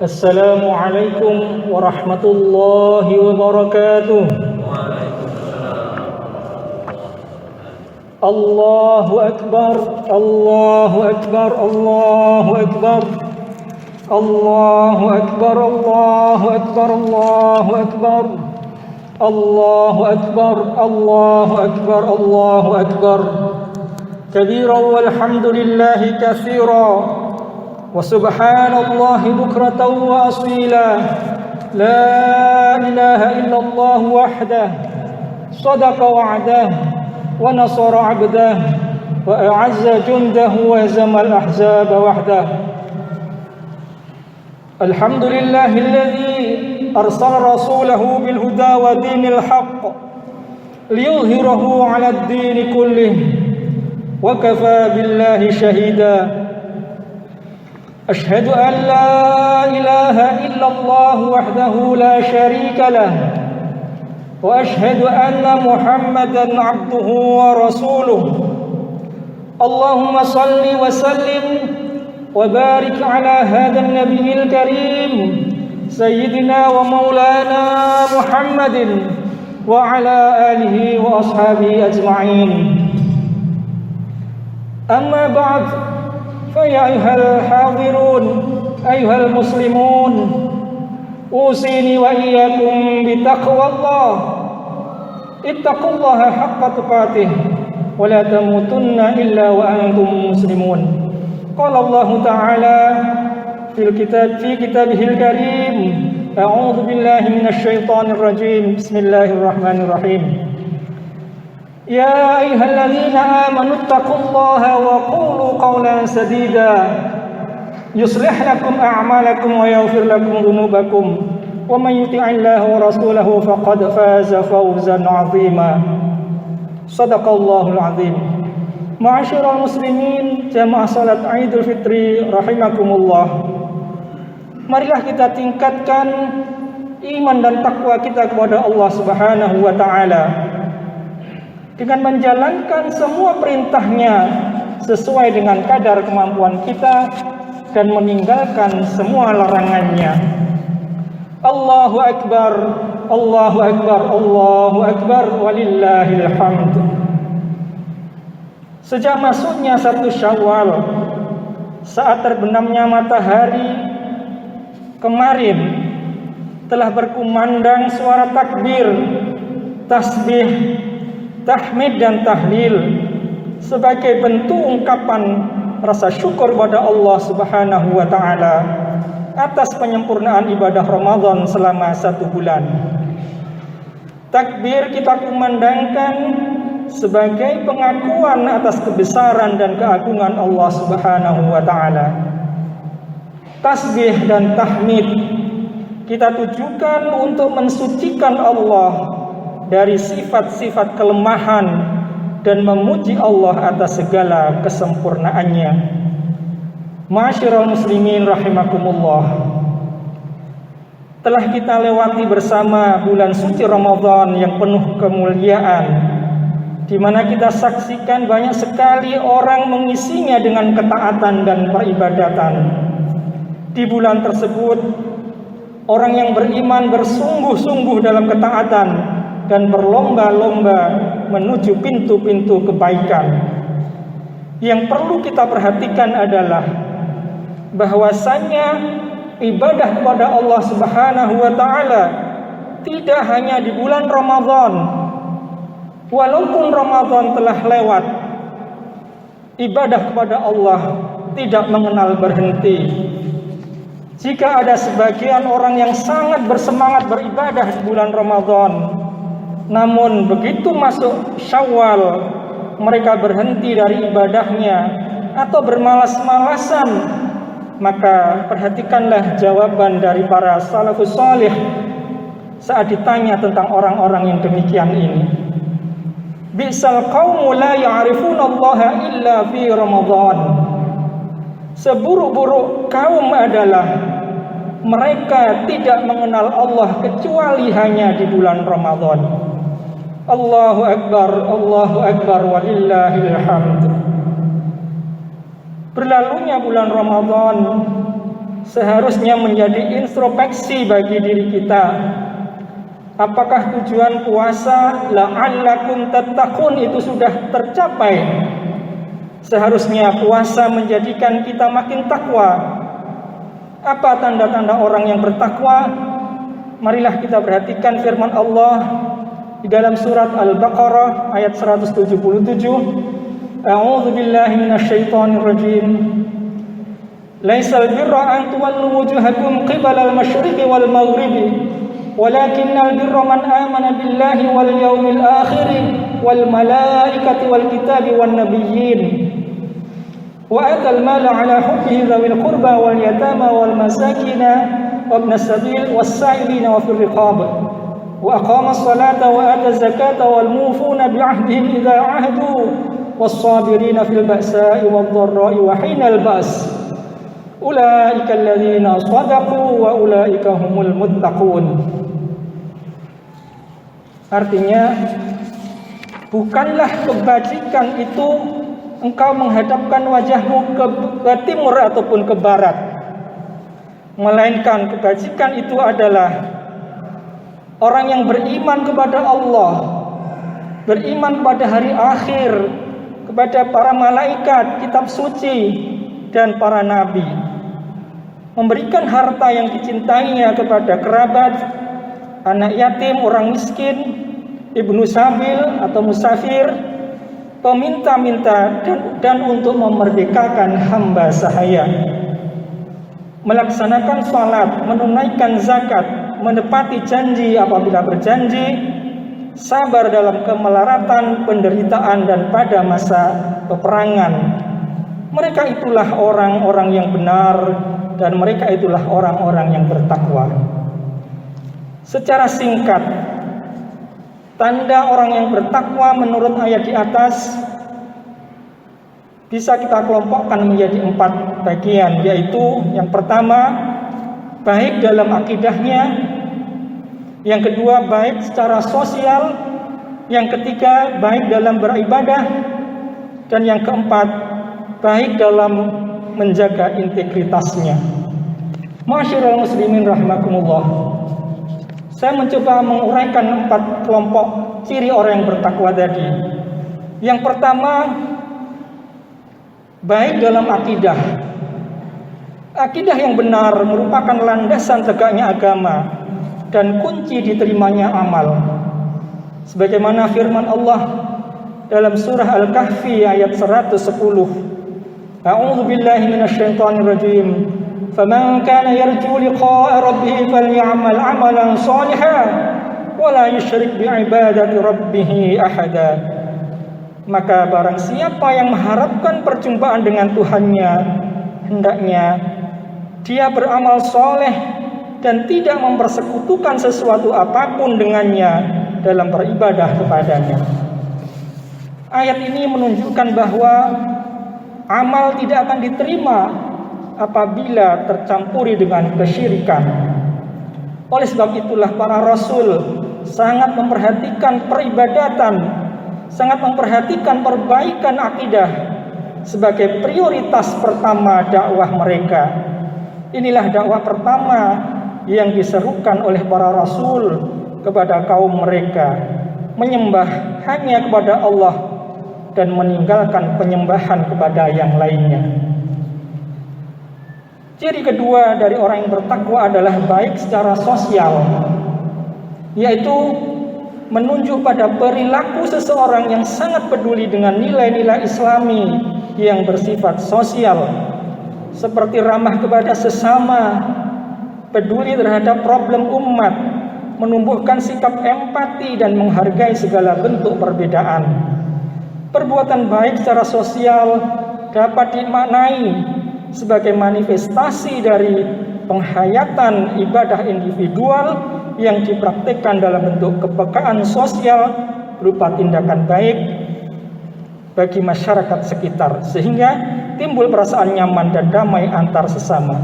Assalamualaikum warahmatullahi wabarakatuh. Allahu Akbar, Allahu Akbar, Allahu Akbar. Allahu Akbar, Allahu Akbar, Allahu Akbar. Allahu Akbar, Allahu Akbar, Allahu Akbar. Kabiran walhamdulillahi katsiran. وسبحان الله بكرة وأصيلا لا إله إلا الله وحده صدق وعده ونصر عبده وأعز جنده وهزم الأحزاب وحده الحمد لله الذي أرسل رسوله بالهدى ودين الحق ليظهره على الدين كله وكفى بالله شهيدا أشهد أن لا إله إلا الله وحده لا شريك له وأشهد أن محمدا عبده ورسوله اللهم صل وسلم وبارك على هذا النبي الكريم سيدنا ومولانا محمد وعلى آله وأصحابه أجمعين أما بعد فيا أيها الحاضرون أيها المسلمون أوصيني وإياكم بتقوى الله اتقوا الله حق تقاته ولا تموتن إلا وأنتم مسلمون قال الله تعالى في كتابه الكريم أعوذ بالله من الشيطان الرجيم بسم الله الرحمن الرحيم يا أيها الذين آمنوا اتقوا الله وقولوا قولا سديدا يصلح لكم أعمالكم ويغفر لكم ذنوبكم ومن يطع الله ورسوله فقد فاز فوزا عظيما صدق الله العظيم معاشر المسلمين jamaah salat Idul Fitri rahimakumullah. Marilah kita tingkatkan iman dan takwa kita kepada Allah Subhanahu wa taala dengan menjalankan semua perintahnya sesuai dengan kadar kemampuan kita dan meninggalkan semua larangannya. Allahu Akbar, Allahu Akbar, Allahu Akbar, walillahil hamd. Sejak masuknya 1 Syawal, saat terbenamnya matahari kemarin, telah berkumandang suara takbir, tasbih, tahmid dan tahlil sebagai bentuk ungkapan rasa syukur pada Allah Subhanahu wa taala atas penyempurnaan ibadah Ramadan selama 1 bulan. Takbir kita kumandangkan sebagai pengakuan atas kebesaran dan keagungan Allah Subhanahu wa taala. Tasbih dan tahmid kita tujukan untuk mensucikan Allah dari sifat-sifat kelemahan dan memuji Allah atas segala kesempurnaannya. Ma'asyiral muslimin rahimakumullah. Telah kita lewati bersama bulan suci Ramadan yang penuh kemuliaan, di mana kita saksikan banyak sekali orang mengisinya dengan ketaatan dan peribadatan. Di bulan tersebut, orang yang beriman bersungguh-sungguh dalam ketaatan dan berlomba-lomba menuju pintu-pintu kebaikan. Yang perlu kita perhatikan adalah bahwasannya ibadah kepada Allah Subhanahu wa taala tidak hanya di bulan Ramadan. Walaupun Ramadan telah lewat, ibadah kepada Allah tidak mengenal berhenti. Jika ada sebagian orang yang sangat bersemangat beribadah di bulan Ramadan, namun begitu masuk Syawal mereka berhenti dari ibadahnya atau bermalas-malasan, maka perhatikanlah jawaban dari para salafus salih saat ditanya tentang orang-orang yang demikian ini. Bi'sal qaumu la ya'rifunallaha illa fi Ramadan. Seburuk-buruk kaum adalah mereka tidak mengenal Allah kecuali hanya di bulan Ramadan. Allahu Akbar, walillahil hamd. Berlalunya bulan Ramadan seharusnya menjadi introspeksi bagi diri kita. Apakah tujuan puasa la'allakum tattaqun itu sudah tercapai? Seharusnya puasa menjadikan kita makin takwa. Apa tanda-tanda orang yang bertakwa? Marilah kita perhatikan firman Allah di dalam surat Al-Baqarah ayat 177. A'udzu billahi minasyaitonir rajim. Laisal birra an tuwallu wujuhakum qibala al-masyriqi wal maghribi, walakinnal birra man amana billahi wal yawmil akhir wal malaikati wal kitabi wan nabiyyin. Wa atal mala ala hubbihi dzawil qurba wal yatama wal masakin wa ibnas sabil was sa'ilina wa fir riqab. Wa aqama as-salata wa ata az-zakata wal mufuna bi 'ahdihim idza 'ahadu was sabirina fil ba'sa'i wad dharra'i wa hinal ba's. Ulaika alladziina shadaqu wa ulaika humul muttaqun. Artinya, bukanlah kebajikan itu engkau menghadapkan wajahmu ke timur ataupun ke barat, melainkan kebajikan itu adalah orang yang beriman kepada Allah, beriman pada hari akhir, kepada para malaikat, kitab suci, dan para nabi, memberikan harta yang dicintainya kepada kerabat, anak yatim, orang miskin, ibnu sabil atau musafir, peminta-minta, dan untuk memerdekakan hamba sahaya, melaksanakan salat, menunaikan zakat, menepati janji apabila berjanji, sabar dalam kemelaratan, penderitaan, dan pada masa peperangan. Mereka itulah orang-orang yang benar, dan mereka itulah orang-orang yang bertakwa. Secara singkat, tanda orang yang bertakwa menurut ayat di atas bisa kita kelompokkan menjadi 4 bagian, yaitu yang pertama, baik dalam akidahnya, yang kedua, baik secara sosial, yang ketiga, baik dalam beribadah, dan yang keempat, baik dalam menjaga integritasnya. Ma'asyiral muslimin rahimakumullah. Saya mencoba menguraikan 4 kelompok ciri orang yang bertakwa tadi. Yang pertama, baik dalam akidah. Akidah yang benar merupakan landasan tegaknya agama dan kunci diterimanya amal. Sebagaimana firman Allah dalam surah Al-Kahfi ayat 110. A'udzu billahi minasyaitonir rajim. فَمَنْ كَانَ يَرْجُو لِقَاءَ رَبِّهِ فَلْيَعْمَلْ عَمَلًا صَالِحًا وَلَا يُشْرِكْ بِعِبَادَةِ رَبِّهِ أَحَدًا. Maka barang siapa yang mengharapkan perjumpaan dengan Tuhannya, hendaknya dia beramal soleh dan tidak mempersekutukan sesuatu apapun dengannya dalam beribadah kepadanya. Ayat ini menunjukkan bahwa amal tidak akan diterima apabila tercampuri dengan kesyirikan. Oleh sebab itulah para rasul sangat memperhatikan peribadatan, sangat memperhatikan perbaikan akidah sebagai prioritas pertama dakwah mereka. Inilah dakwah pertama yang diserukan oleh para rasul kepada kaum mereka, menyembah hanya kepada Allah dan meninggalkan penyembahan kepada yang lainnya. Ciri kedua dari orang yang bertakwa adalah baik secara sosial, yaitu menunjuk pada perilaku seseorang yang sangat peduli dengan nilai-nilai Islami yang bersifat sosial, seperti ramah kepada sesama, peduli terhadap problem umat, menumbuhkan sikap empati dan menghargai segala bentuk perbedaan. Perbuatan baik secara sosial dapat dimaknai sebagai manifestasi dari penghayatan ibadah individual yang dipraktikkan dalam bentuk kepekaan sosial berupa tindakan baik bagi masyarakat sekitar, sehingga timbul perasaan nyaman dan damai antar sesama.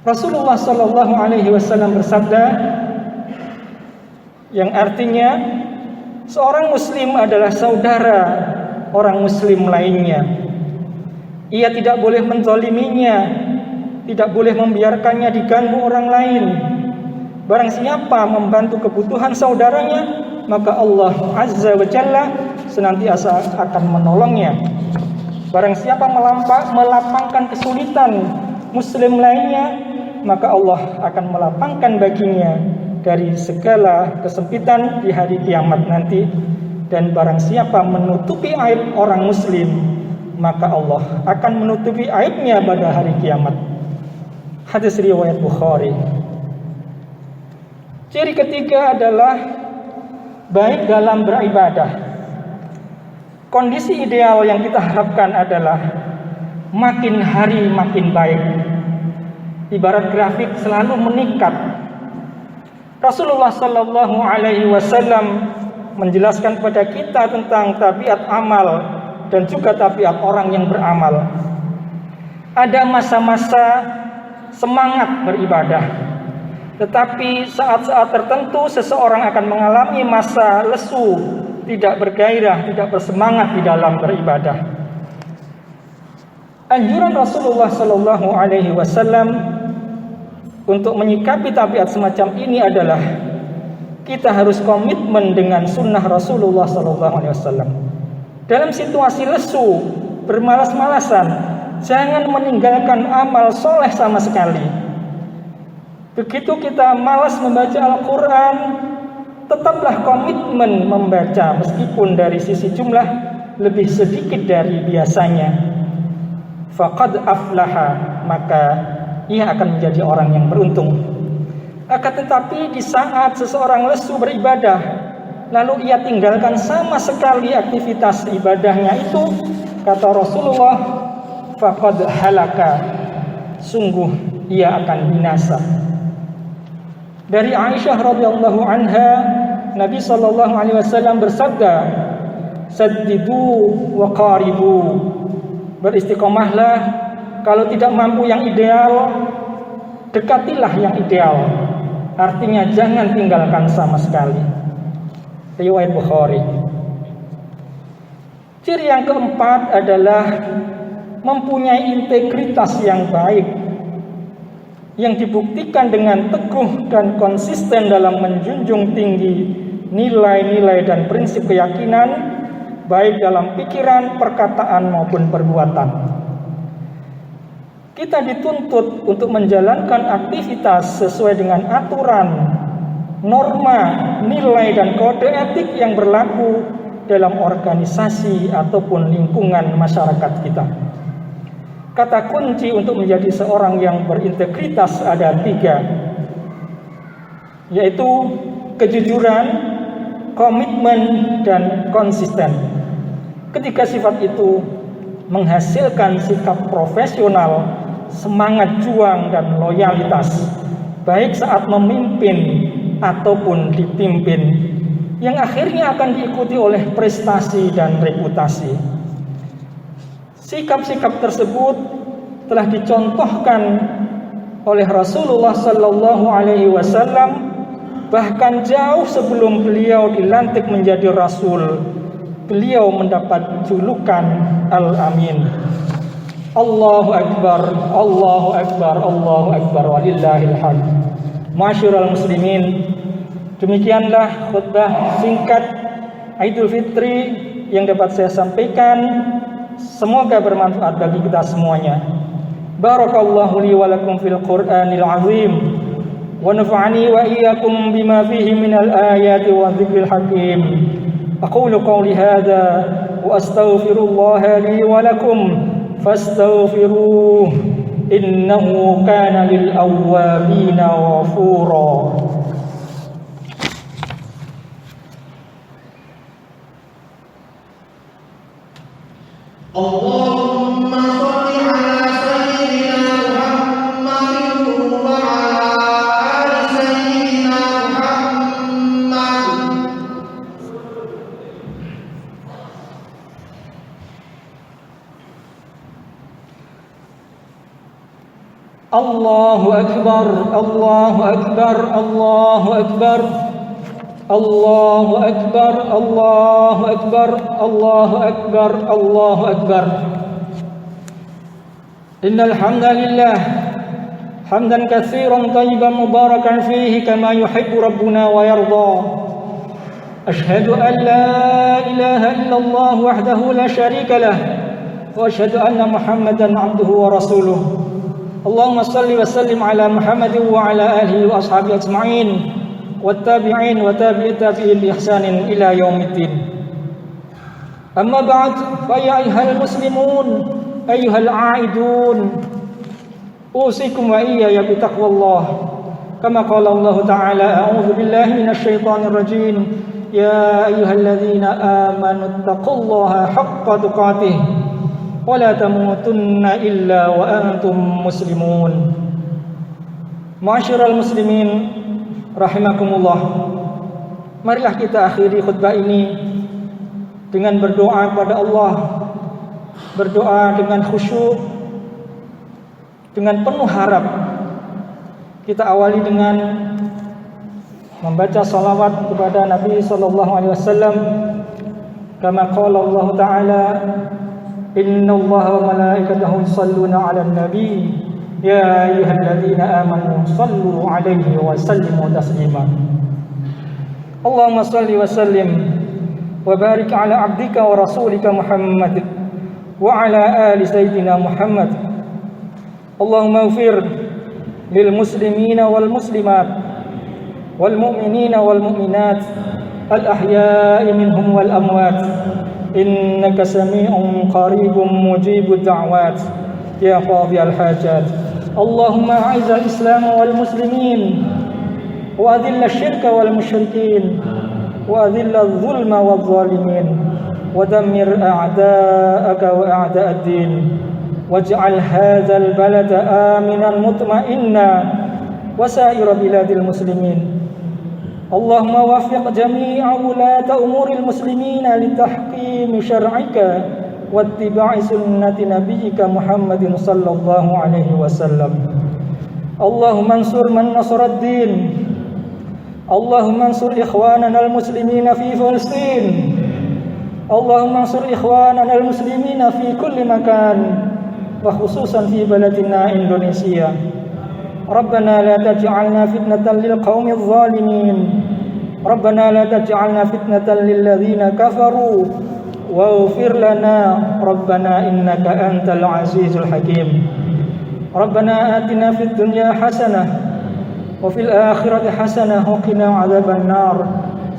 Rasulullah SAW bersabda, yang artinya seorang muslim adalah saudara orang muslim lainnya. Ia tidak boleh menzaliminya tidak boleh membiarkannya diganggu orang lain. Barang siapa membantu kebutuhan saudaranya, maka Allah Azza wa Jalla senantiasa akan menolongnya. Barang siapa melapangkan kesulitan muslim lainnya, maka Allah akan melapangkan baginya dari segala kesempitan di hari kiamat nanti. Dan barang siapa menutupi aib orang muslim, maka Allah akan menutupi aibnya pada hari kiamat. Hadis riwayat Bukhari. Ciri ketiga adalah baik dalam beribadah. Kondisi ideal yang kita harapkan adalah makin hari makin baik. Ibarat grafik selalu meningkat. Rasulullah Sallallahu Alaihi Wasallam menjelaskan kepada kita tentang tabiat amal dan juga tabiat orang yang beramal. Ada masa-masa semangat beribadah. Tetapi saat-saat tertentu seseorang akan mengalami masa lesu, tidak bergairah, tidak bersemangat di dalam beribadah. Anjuran Rasulullah Sallallahu Alaihi Wasallam untuk menyikapi tabiat semacam ini adalah kita harus komitmen dengan sunnah Rasulullah Sallallahu Alaihi Wasallam. Dalam situasi lesu, bermalas-malasan, jangan meninggalkan amal soleh sama sekali. Begitu kita malas membaca Al-Quran, tetaplah komitmen membaca meskipun dari sisi jumlah lebih sedikit dari biasanya. Faqad aflaha, maka ia akan menjadi orang yang beruntung. Akan tetapi di saat seseorang lesu beribadah, lalu ia tinggalkan sama sekali aktivitas ibadahnya itu, kata Rasulullah, faqad halaka, sungguh ia akan binasa. Dari Aisyah radhiyallahu anha, Nabi sallallahu alaihi wasallam bersabda, "Saddidu wa qaribu." Beristiqomahlah, kalau tidak mampu yang ideal, dekatilah yang ideal. Artinya jangan tinggalkan sama sekali. Riwayat Bukhari. Ciri yang keempat adalah mempunyai integritas yang baik, yang dibuktikan dengan teguh dan konsisten dalam menjunjung tinggi nilai-nilai dan prinsip keyakinan, baik dalam pikiran, perkataan maupun perbuatan. Kita dituntut untuk menjalankan aktivitas sesuai dengan aturan, norma, nilai dan kode etik yang berlaku dalam organisasi ataupun lingkungan masyarakat kita. Kata kunci untuk menjadi seorang yang berintegritas ada 3, yaitu kejujuran, komitmen, dan konsisten. Ketiga sifat itu menghasilkan sikap profesional, semangat juang, dan loyalitas, baik saat memimpin ataupun dipimpin, yang akhirnya akan diikuti oleh prestasi dan reputasi. Sikap-sikap tersebut telah dicontohkan oleh Rasulullah Sallallahu Alaihi Wasallam, bahkan jauh sebelum beliau dilantik menjadi Rasul. Beliau mendapat julukan Al-Amin. Allahu Akbar, Allahu Akbar, Allahu Akbar, walillahil hamd. Masyarul muslimin, demikianlah khutbah singkat Idul Fitri yang dapat saya sampaikan. Semoga bermanfaat bagi kita semuanya. Barakallahu li wa lakum fil Qur'anil azim, wa nafa'ani wa iyyakum bima fihi minal ayati wa dzikril hakim. Aqulu qawli hadza wa astaghfirullaha li wa lakum fastaghfiruhu innahu kana lil awwabina ghafura. Allahumma shalli ala sayyidina Muhammadin wa ala ali sayyidina Muhammad. Allahu Akbar, Allahu Akbar, Allahu Akbar. Allahu Akbar, Allahu Akbar, Allahu Akbar, Allahu Akbar. Innal hamdalillah حمدا كثيرا طيبا مباركا فيه كما يحب ربنا ويرضى. أشهد أن لا إله إلا الله وحده لا شريك له وأشهد أن محمدا عبده ورسوله. اللهم صل وسلم على محمد وعلى آله وأصحابه أجمعين والتابعين وتابع التابعين بإحسان إلى يوم الدين. أما بعد فيا أيها المسلمون أيها العائدون أوصيكم وإياي بتقوى الله كما قال الله تعالى أعوذ بالله من الشيطان الرجيم يا أيها الذين آمنوا اتقوا الله حق تقاته ولا تموتن إلا وأنتم مسلمون. Ma'asyiral muslimin rahimakumullah. Marilah kita akhiri khutbah ini dengan berdoa kepada Allah, berdoa dengan khusyuk, dengan penuh harap. Kita awali dengan membaca salawat kepada Nabi sallallahu alaihi wasallam kama qala Allah taala innallaha wa malaikatahu yusholluna 'alan nabi ya ayyuhalladzina amanu shallu 'alaihi wa sallimu taslima. Allahumma shalli wa sallim wa barik 'ala 'abdika wa rasulika Muhammad wa 'ala ali sayyidina Muhammad. Allahumma ighfir lil muslimina wal muslimat wal mu'minina wal mu'minat al ahya'i minhum wal amwat innaka sami'un qaribun mujibud da'wat ya qadhiyal hajat. Allahumma a'izz al-islam wal muslimin wa adhill asy-syirka wal musyrikin wa adhill adh-dhulma wadh dhalimin wa dammir a'da'aka wa a'da' ad-din waj'al hadzal balada aminan mutma'inna wa sa'ira biladil muslimin. Allahumma waffiq jami'a wulata umuril muslimina litahkimi syar'ika wa ittiba'i sunnati nabiyyika Muhammadin sallallahu alaihi wasallam. Allahumma ansur man nasara ad-din. Allahumma ansur ikhwanana al-muslimina fi Palestin. Allahumma ansur ikhwanana al-muslimina fi kulli makan wa khususan fi baladina Indonesia. Rabbana la taj'alna fitnatan lil qaumidh zalimin. Rabbana la taj'alna fitnatan lil ladzina kafaru waghfir lana Rabbana innaka antal azizul hakim. Rabbana atina fid dunya hasanah wa fil akhirati hasanah wa qina adzaban nar.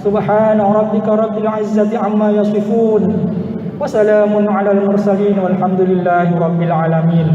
Subhana rabbika rabbil izzati amma yasifun wa salamun alal mursalin walhamdulillahi rabbil alamin.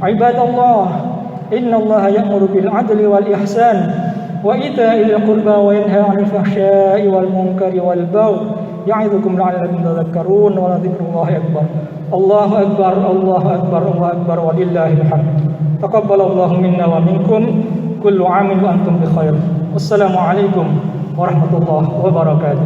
Ibadallah innallaha ya'muru bil adli wal ihsan wa ita'il qurba wa yanha 'anil fahsya'i wal munkari wal baghi ya'idzukum la'allakum tadhakkarun wa ladhikrullahi akbar. Allahu akbar Allahu akbar Allahu akbar walillahil hamd. Taqabbalallahu minna wa minkum kullu 'amin wa antum bi khair. Wassalamu alaikum warahmatullahi wabarakatuh.